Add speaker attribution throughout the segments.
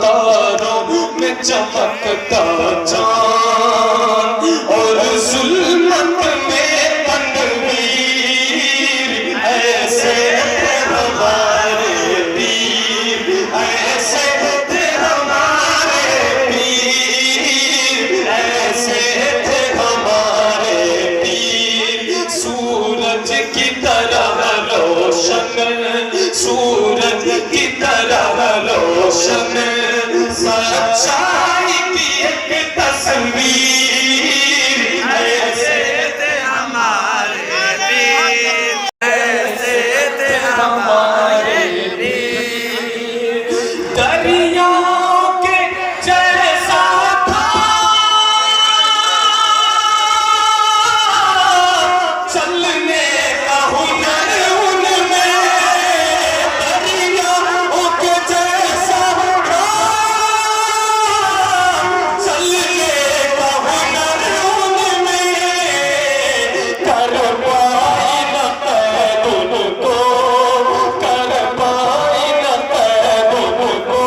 Speaker 1: तारों में चमकता चांद और जुल्मत में तनवीर, ऐसे थे हमारे पीर, ऐसे थे हमारे पीर, ऐसे थे हमारे पीर। सूरज की तरह रोशन, सूरज की तरह रोशन, सच्चाई की एक तस्वीर, ऐसे थे हमारे पीर, ऐसे थे हमारे पीर। दरियाओं के जैसा था चलने का हुनर उनमें, दरियाओं के जैसा था चलने का हुनर उनमें। कर पाए न कैद उनको, कर पाए न कैद उनको,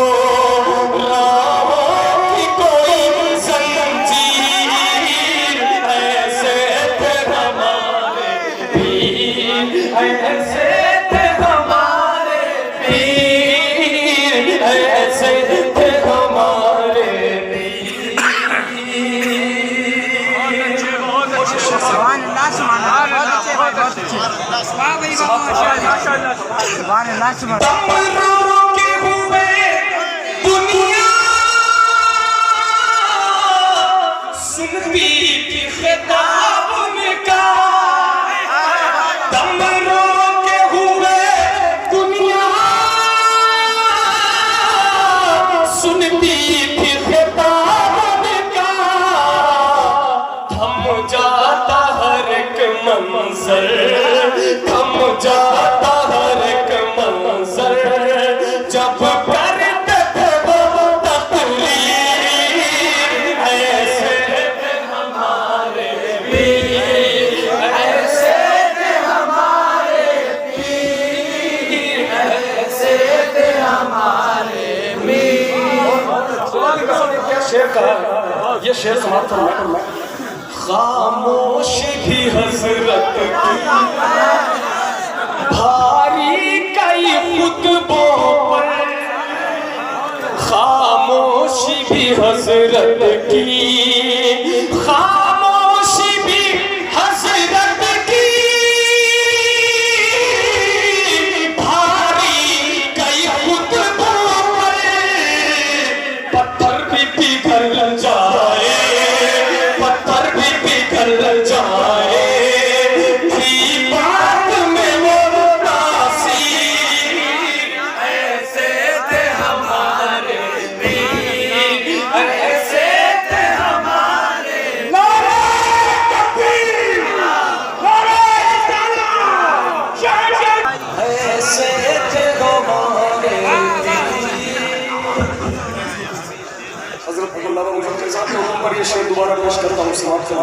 Speaker 1: राहों की कोई जंजीर, ऐसे थे हमारे पीर, ऐसे थे हमारे पीर, ऐसे थे हमारे पीर। तमन्नाओं के हुए दुनिया सुनती थी खिताब उनका, तमन्नाओं के हुए दुनिया सुनती थी खिताब उनका। थम जाता हर एक मंजर, थम जाता हर एक मंजर, जब करते थे वो तकरीर, ऐसे थे हमारे पीर, ऐसे थे हमारे पीर, ऐसे थे हमारे पीर। क्या शेर कहा, ये शेर समाप्त होना। खामोश भी हजरत की भारी कई खुतबों पर, खामोशी भी हजरत की, खामोशी भी हजरत की, भारी कई खुतबों पर। पत्थर भी पिघल जाए, पत्थर भी पिघल जाए, थी बात में वो तासीर, ऐसे थे हमारे पीर, ऐसे थे हमारे। नारे तकबीर, नारे रिसालत, ऐसे थे हमारे हज़रत अब्दुल्लाह मुफक्किर साहब के ऊपर ये शेर दोबारा पेश करता हूँ, समाप्त करना।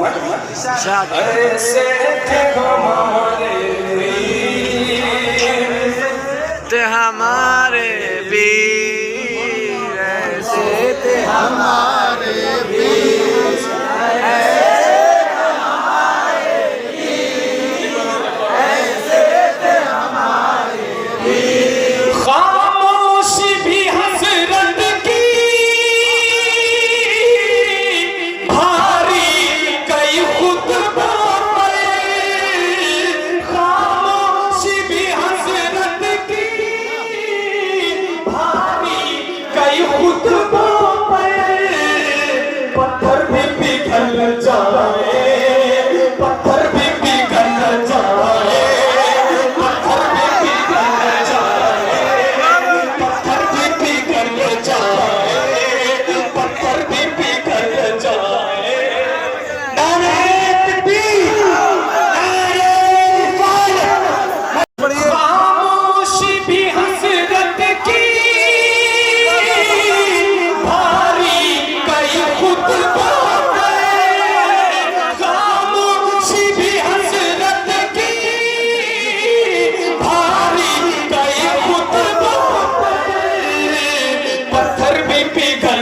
Speaker 1: ऐसे थे हमारे पीर,
Speaker 2: थे हमारे पीर, ऐसे थे हमारे पीर, ऐसे हमारे पीर, ऐसे थे हमारे पीर।
Speaker 1: खामोशी भी हजरत की भारी कई खुतबों पर, खामोशी भी हजरत की भारी कई खुतबों पर। पत्थर भी पिघल जाए, पत्थर भी पिघल जाए, पत्थर भी पिघल जाए, पत्थर भी पिघल जाए, पत्थर भी पिघल जाए। नारे तकबीर, नारे रिसालत। खामोशी भी हसरत की पत्थर भी पिघल